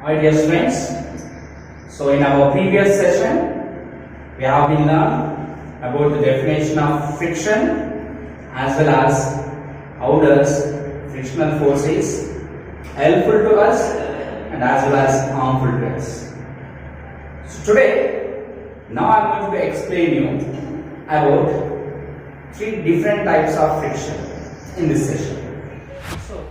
Hi dear students, so in our previous session we have been learned about the definition of friction as well as how does frictional force is helpful to us and as well as harmful to us. So today, now I am going to explain you about three different types of friction in this session. So,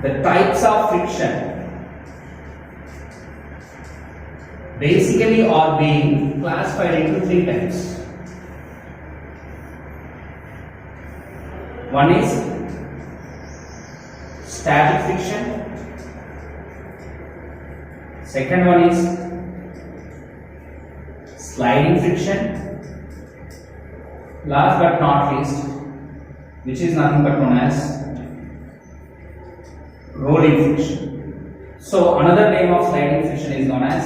the types of friction basically are being classified into three types. One is static friction, second one is sliding friction, last but not least, which is nothing but known as rolling friction. So another name of sliding friction is known as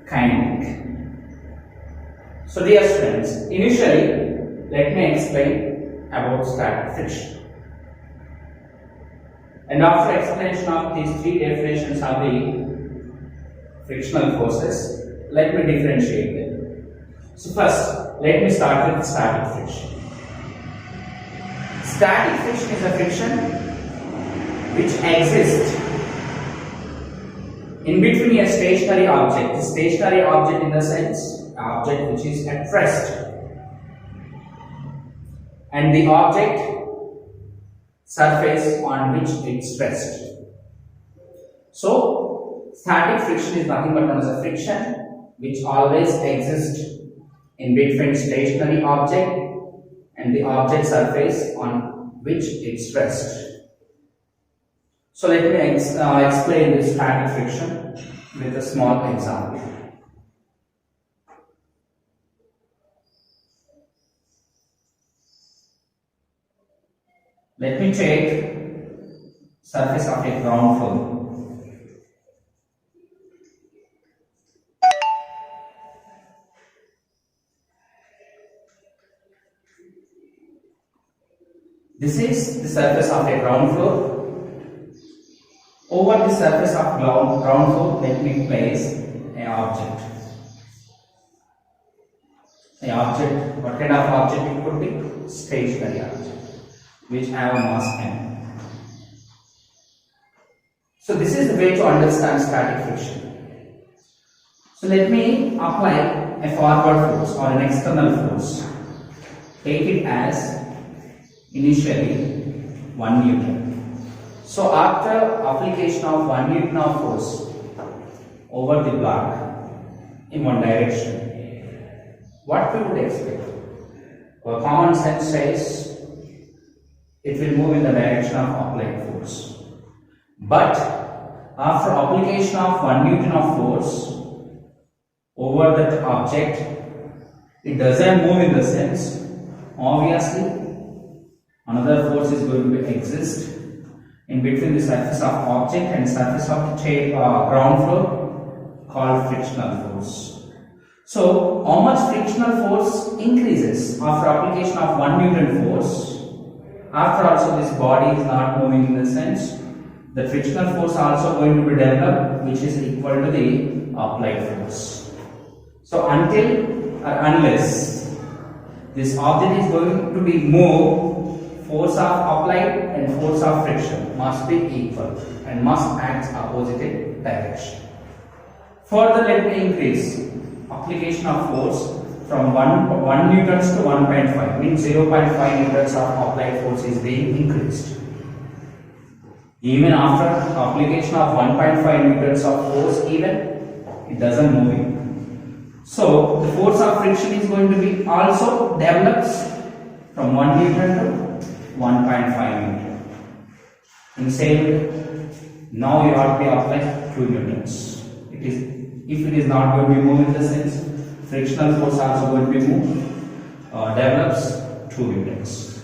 kinetic. So dear students, initially let me explain about static friction. And after explanation of these three definitions of the frictional forces, let me differentiate them. So first, let me start with static friction. Static friction is a friction which exists in between a stationary object. The stationary object in the sense, object which is at rest, and the object surface on which it's rest. So, static friction is nothing but known as a friction which always exists in between stationary object and the object surface on which it's rest. So let me explain this static friction with a small example. Let me take surface of a ground floor. This is the surface of a ground floor. Over the surface of ground floor, let me place an object. An object, what kind of object it could be? Stationary object, which have a mass m. So this is the way to understand static friction. So let me apply a forward force or an external force. Take it as initially 1 Newton. So after application of 1 Newton of force over the block in one direction, what we would expect? Our common sense says it will move in the direction of applied force. But after application of 1 Newton of force over that object, it doesn't move in the sense, obviously another force is going to exist in between the surface of object and surface of the ground floor called frictional force. So, how much frictional force increases after application of 1 Newton force? After also this body is not moving in the sense, the frictional force also going to be developed, which is equal to the applied force. So, until or unless this object is going to be moved, force of applied and force of friction must be equal and must act opposite direction. Further, let me increase application of force from 1 newtons to 1.5, means 0.5 newtons of applied force is being increased. Even after application of 1.5 newtons of force, even it doesn't move in. So the force of friction is going to be also develops from 1 Newton to 1.5 Newton. In the same way, Now you have to apply 2 newtons. If it is not going to be moved in the sense, frictional force also going to be moved, develops 2 newtons.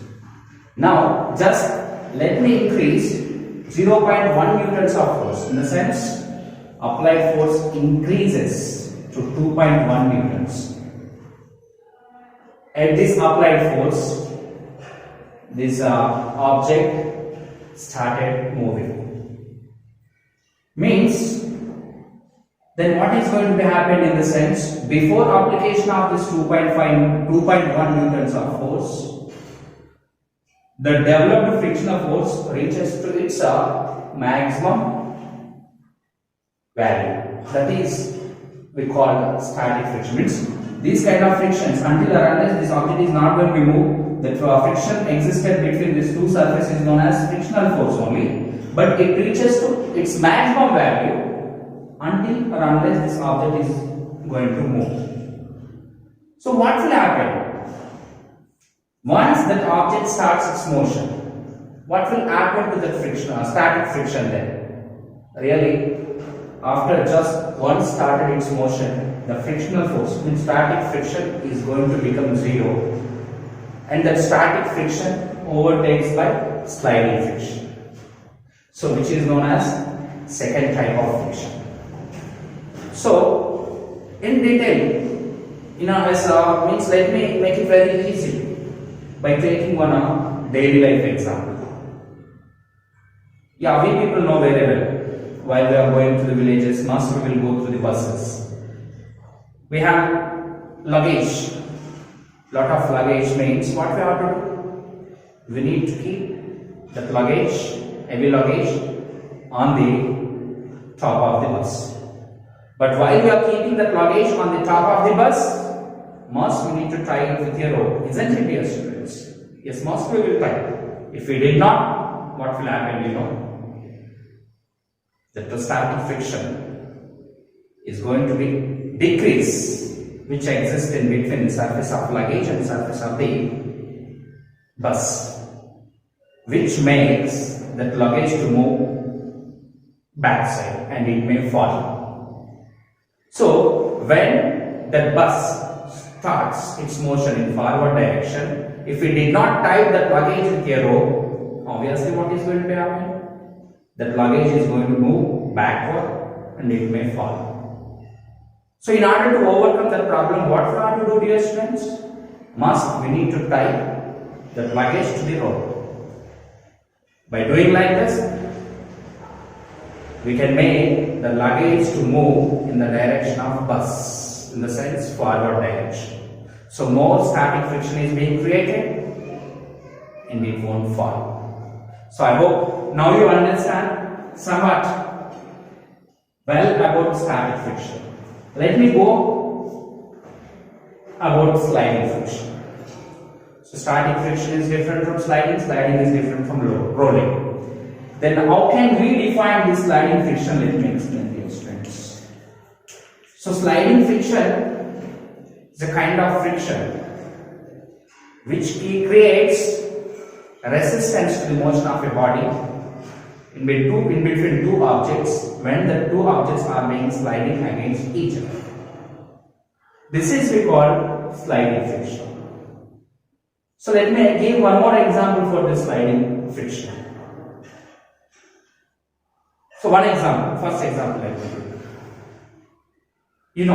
Now just let me increase 0.1 newtons of force. In the sense, applied force increases to 2.1 newtons. At this applied force, this object started moving. Means, then what is going to be happening in the sense, before application of this 2.1 newtons of force, the developed frictional force reaches to its maximum value. That is, we call static friction. Means these kind of frictions, until or unless this object is not going to be moved, the friction existed between these two surfaces is known as frictional force only. But it reaches to its maximum value until or unless this object is going to move. So what will happen? Once that object starts its motion, what will happen to the friction or static friction then? Really, after just once started its motion, the frictional force, means static friction, is going to become 0, and that static friction overtakes by sliding friction. So which is known as second type of friction. So in detail, means let me make it very easy by taking one daily life example. Yeah, we people know very well, while we are going to the villages, must we will go through the buses. We have luggage. Lot of luggage means what we have to do? We need to keep that luggage, heavy luggage, on the top of the bus. But while we are keeping that luggage on the top of the bus, must we need to tie it with a rope, isn't it, dear students? Yes, must we will tie. If we did not, what will happen, that the static friction is going to be decrease, which exists in between the surface of luggage and the surface of the bus, which makes that luggage to move backside and it may fall. So when the bus starts its motion in forward direction, if we did not tie that luggage with a rope, obviously what is going to happen? That luggage is going to move backward and it may fall. So in order to overcome that problem, what we have to do, dear students? We need to tie that luggage to the rope. By doing like this, we can make the luggage to move in the direction of bus, in the sense forward direction. So more static friction is being created and it won't fall. So I hope now you understand somewhat well about static friction. Let me go about sliding friction. So static friction is different from sliding, sliding is different from rolling. Then how can we define this sliding friction? Let me explain to you, students. So sliding friction is a kind of friction which creates resistance to the motion of a body in between two objects when the two objects are being sliding against each other. This is we call sliding friction. So let me give one more example for this sliding friction. So one example, first example let me give.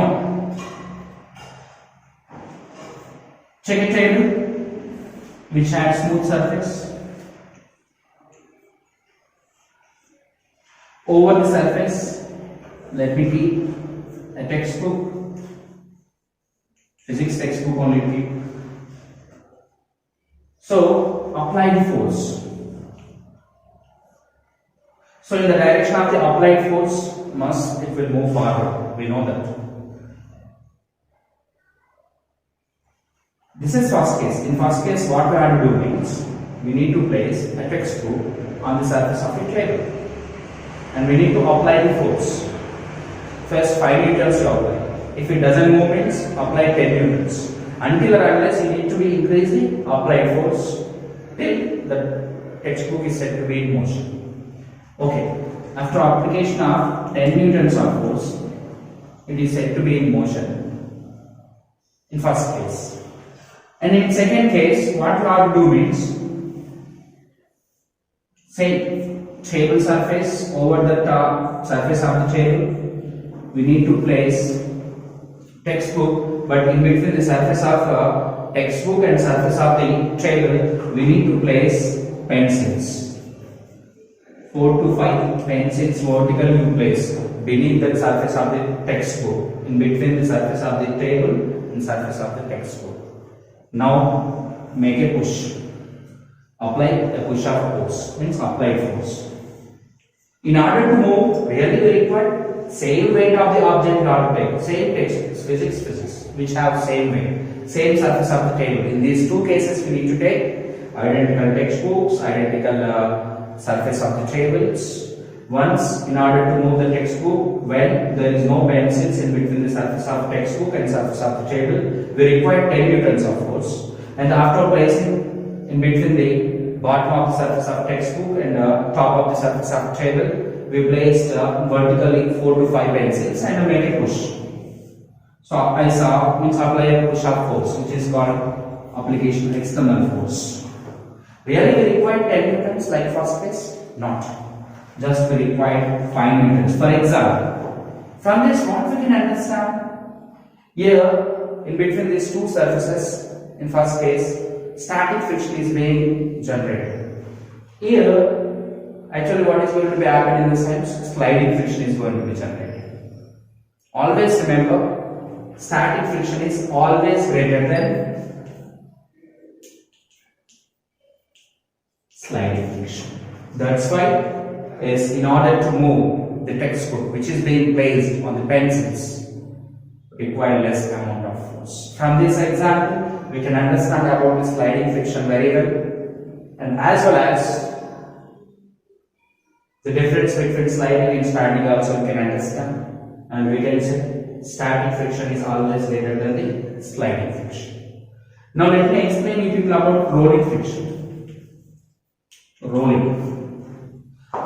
Check a table which has smooth surface. Over the surface, let me keep a textbook, physics textbook only keep. So apply the force. So in the direction of the applied force, it will move forward. We know that. This is first case. In first case, what we have to do means we need to place a textbook on the surface of a table, and we need to apply the force. First 5 newtons you apply. If it doesn't move means apply 10 newtons. Until or unless you need to be increasing applied force till the textbook is said to be in motion. Okay. After application of 10 newtons of force, it is said to be in motion in first case. And in second case, what we have to do means, say table surface, over the top surface of the table we need to place textbook, but in between the surface of textbook and surface of the table we need to place pencils. 4 to 5 pencils vertically you place beneath the surface of the textbook, in between the surface of the table and surface of the textbook. Now make a push. Apply a push of force, means applied force. In order to move, really we require same weight of the object you have to take, same textbooks, physics, which have same weight, same surface of the table. In these two cases, we need to take identical textbooks, identical surface of the tables. Once, in order to move the textbook, when there is no pencils in between the surface of the textbook and surface of the table, we require 10 newtons of force. And after placing in between the bottom of the surface of textbook and top of the surface of the table, we placed vertically 4 to 5 pencils and make a push. So I saw means apply a push of force, which is called application external force. Really we require 10 newtons like first case? Not. Just we require 5 newtons. For example, from this what we can understand? Here in between these two surfaces, in first case, static friction is being generated. Here, actually what is going to be happening in the sense, sliding friction is going to be generated. Always remember, static friction is always greater than sliding friction. That's why is in order to move the textbook which is being placed on the pencils require less amount of force. From this example, we can understand about the sliding friction very well, and as well as the difference between sliding and standing also we can understand, and we can say static friction is always greater than the sliding friction. Now let me explain you people about rolling friction.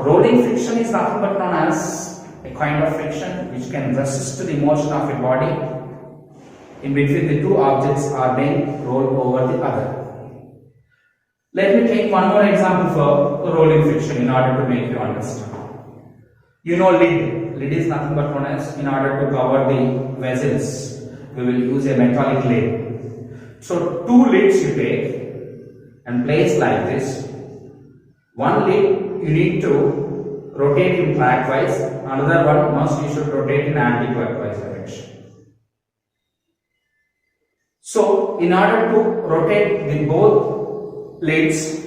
Rolling friction is nothing but known as a kind of friction which can resist the motion of a body in between the two objects are being rolled over the other. Let me take one more example for rolling friction in order to make you understand. You know lid. Lid is nothing but known as, in order to cover the vessels, we will use a metallic lid. So two lids you take and place like this. One lid you need to rotate in clockwise, another one must you should rotate in anti-clockwise direction. So in order to rotate the both lids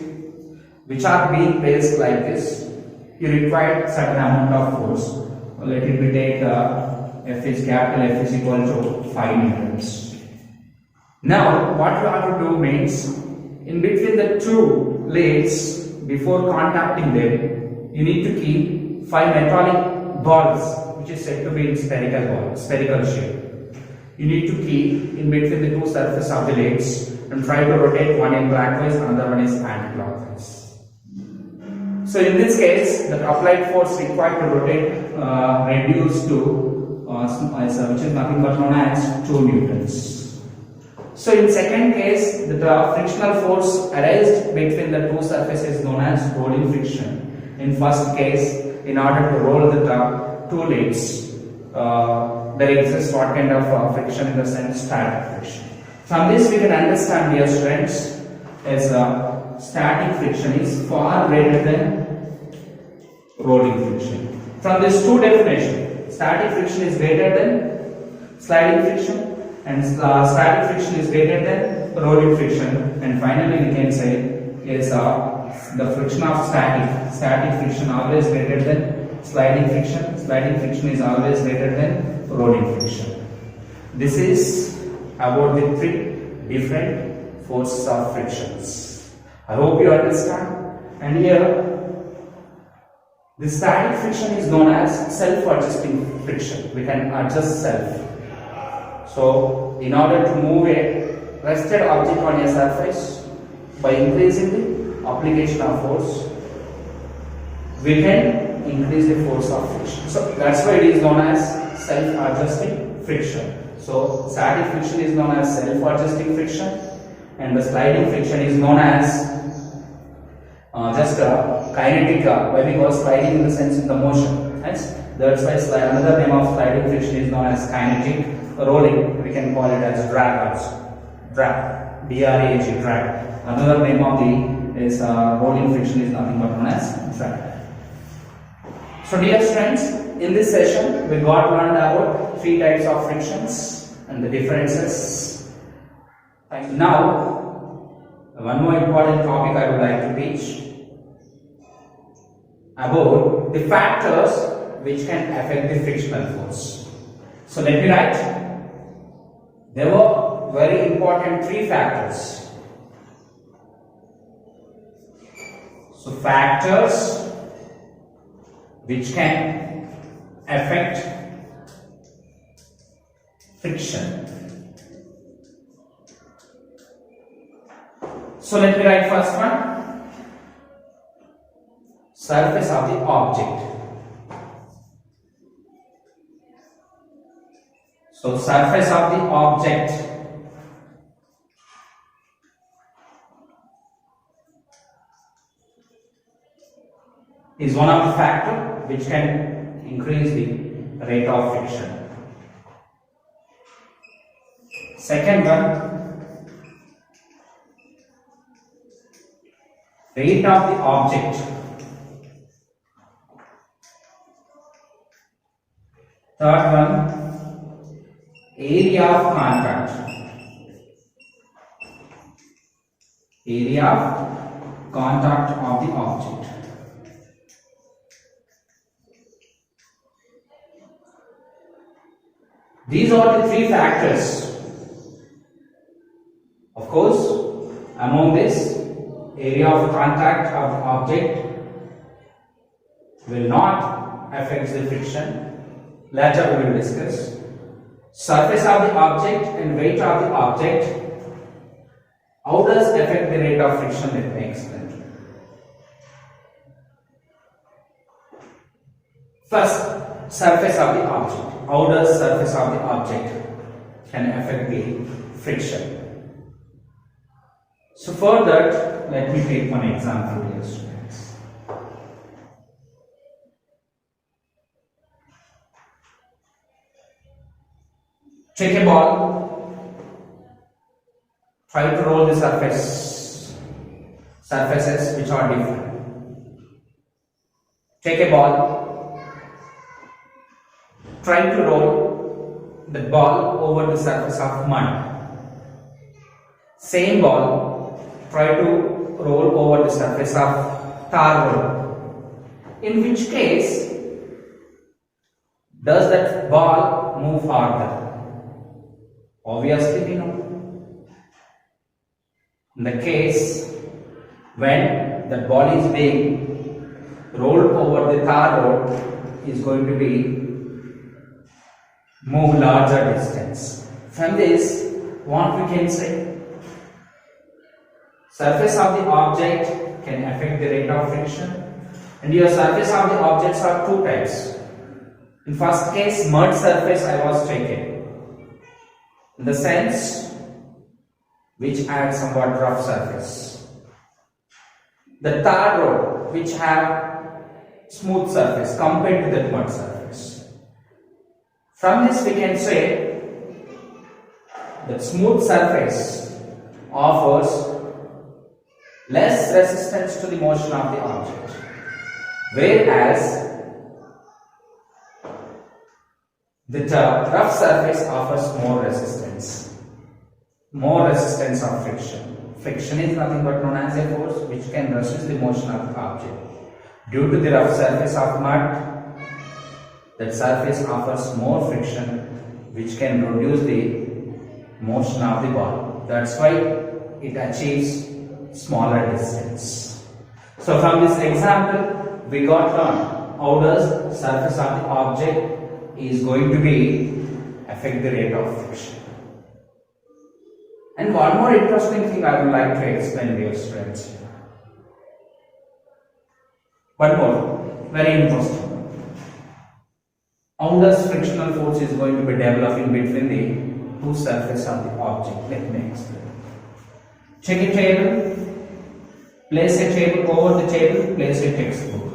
which are being placed like this, you require certain amount of force. Let it be take F is capital F is equal to 5 newtons. Now what you have to do means, in between the two lids, before contacting them, you need to keep 5 metallic balls which is said to be in spherical shape. You need to keep in between the two surfaces of the lids and try to rotate, one in clockwise, another one is anti-clockwise. So in this case, the applied force required to rotate reduced to which is nothing but known as 2 newtons. So in second case, the frictional force arised between the two surfaces is known as rolling friction. In first case, in order to roll the two lids, there exists what kind of friction in the sense static friction. From this we can understand, dear students, as static friction is far greater than rolling friction. From these two definitions, static friction is greater than sliding friction and static friction is greater than rolling friction, and finally we can say is the friction of static friction always greater than sliding friction is always greater than rolling friction. This is about the 3 different forces of frictions. I hope you understand. And here the static friction is known as self-adjusting friction. We can adjust self. So in order to move a rested object on a surface, by increasing the application of force, we can increase the force of friction. So that's why it is known as self-adjusting friction. So static friction is known as self-adjusting friction, and the sliding friction is known as just kinetic. Why? Because sliding in the sense in the motion. Yes? That's why another name of sliding friction is known as kinetic. Rolling, we can call it as drag also. Drag, D-R-A-G, drag. Another name of the is rolling friction is nothing but known as drag. So dear students, in this session we got learned about 3 types of frictions and the differences. Now, one more important topic I would like to teach about the factors which can affect the frictional force. So let me write. There were very important 3 factors. So factors which can affect friction. So let me write first one. Surface of the object. So surface of the object is one of the factors which can increase the rate of friction. Second one, weight of the object. Third one, area of contact. Area of contact of the object. These are the 3 factors. Of course, among this, area of contact of the object will not affect the friction. Later we will discuss. Surface of the object and weight of the object. How does affect the rate of friction? Let me explain. First, surface of the object. How does surface of the object can affect the friction? So for that, let me take one example here, students. Take a ball, try to roll the surfaces which are different. Take a ball, try to roll the ball over the surface of mud. Same ball, try to roll over the surface of tar road. In which case, does that ball move farther? Obviously we know. In the case when the ball is being rolled over the tar road, is going to be move larger distance. From this, what we can say? Surface of the object can affect the rate of friction, and your surface of the objects are 2 types. In first case, mud surface I was taken. In the sense which had somewhat rough surface. The tar road which have smooth surface compared to that mud surface. From this we can say that smooth surface offers less resistance to the motion of the object, whereas the rough surface offers more resistance of friction. Friction is nothing but known as a force which can resist the motion of the object. Due to the rough surface of mud, that surface offers more friction which can reduce the motion of the ball. That's why it achieves smaller distance. So from this example, we got learned how does surface of the object is going to be affect the rate of friction. And one more interesting thing I would like to explain to your students. One more. Very interesting. How does frictional force is going to be developing between the two surfaces of the object? Let me explain. Check a table. Place a table over the table. Place a textbook.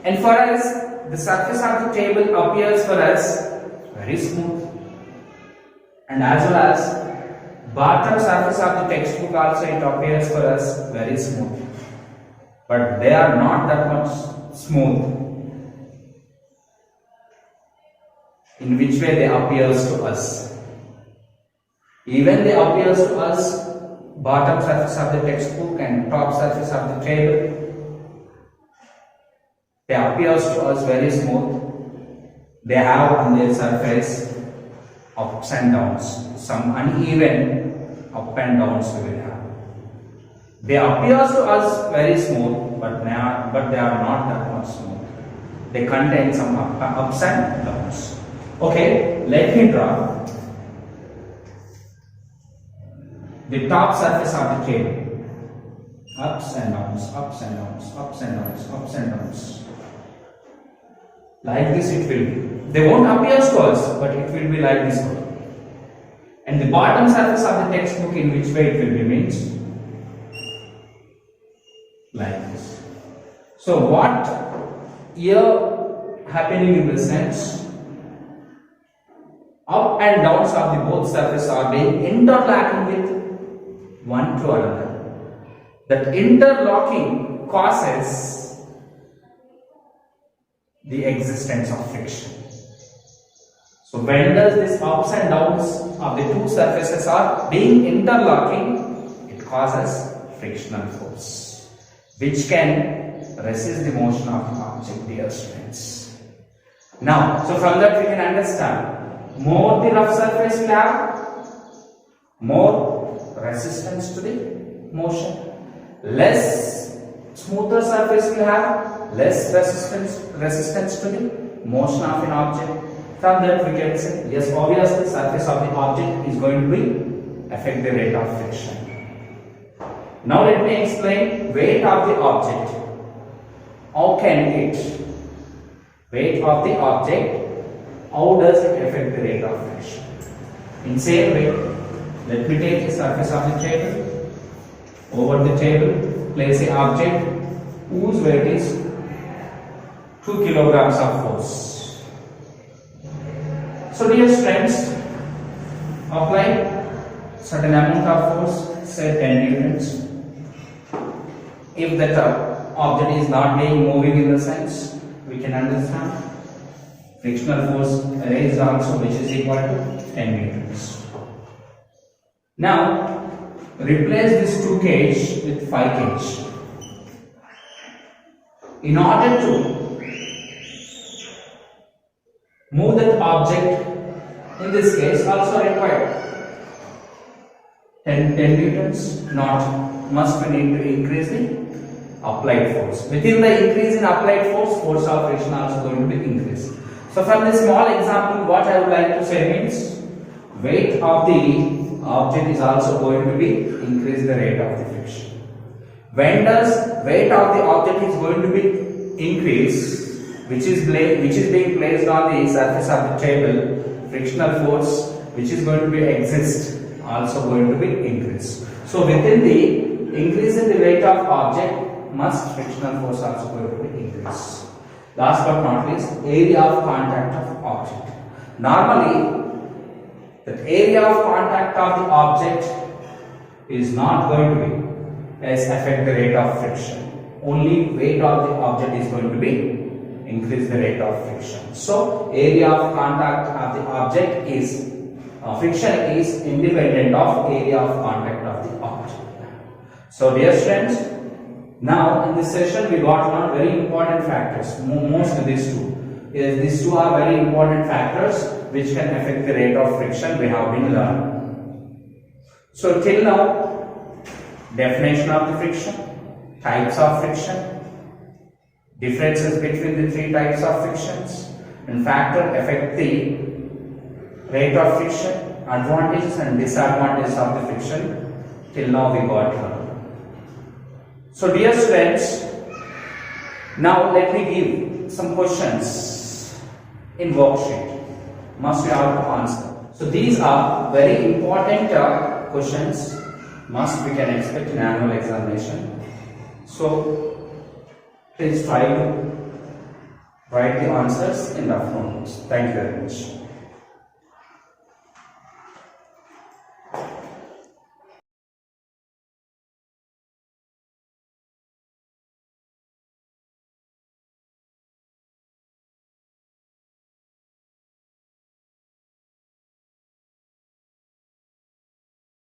And for us, the surface of the table appears for us very smooth. And as well as bottom surface of the textbook also it appears for us very smooth. But they are not that much smooth. In which way they appears to us? Even they appears to us bottom surface of the textbook and top surface of the table. They appears to us very smooth. They have on their surface ups and downs, some uneven up and downs we will have. They appears to us very smooth, but they are not that much smooth. They contain some ups and downs. Okay, let me draw the top surface of the table. Ups and downs, ups and downs, ups and downs, ups and downs. Like this it will be. They won't appear to us, but it will be like this one. And the bottom surface of the textbook, in which way it will be means like this. So what here happening in the sense? Up and downs of the both surfaces are being interlocking with one to another. That interlocking causes the existence of friction. So when does this ups and downs of the two surfaces are being interlocking, it causes frictional force, which can resist the motion of the object, dear students. Now, so from that we can understand, more the rough surface will have, more resistance to the motion. Less smoother surface will have, less resistance to the motion of an object. From that we can say, yes, obviously surface of the object is going to affect the rate of friction. Now let me explain weight of the object. How can it? Weight of the object, how does it affect the rate of friction? In same way, let me take the surface of the table. Over the table, place an object whose weight is 2 kilograms of force. So dear friends, apply certain amount of force, say 10 newtons. If that object is not being moving in the sense, we can understand frictional force raised also, which is equal to 10 newtons. Now replace this 2 kg with 5 kg. In order to move that object, in this case also required 10 newtons, not must we need to increase the applied force. Within the increase in applied force, force of friction also going to be increased. So from this small example, what I would like to say means weight of the object is also going to be increase the rate of the friction. When does weight of the object is going to be increased, which is being placed on the surface of the table, frictional force which is going to be exist also going to be increased. So within the increase in the weight of object, must frictional force also going to be increased. Last but not least, area of contact of object. Normally, the area of contact of the object is not going to be as affect the rate of friction. Only weight of the object is going to be increase the rate of friction. So, area of contact of the object is friction is independent of area of contact of the object. So, dear friends, now in this session we got one very important factors. Most of these two. These two are very important factors which can affect the rate of friction we have been learning. So till now, definition of the friction, types of friction, differences between the 3 types of frictions, and factor affect the rate of friction, advantages and disadvantages of the friction. Till now we got learned. So dear students, Now let me give some questions in worksheet. Must you have to answer. So these are very important questions must we can expect in annual examination. So please try to write the answers in rough notes. Thank you very much.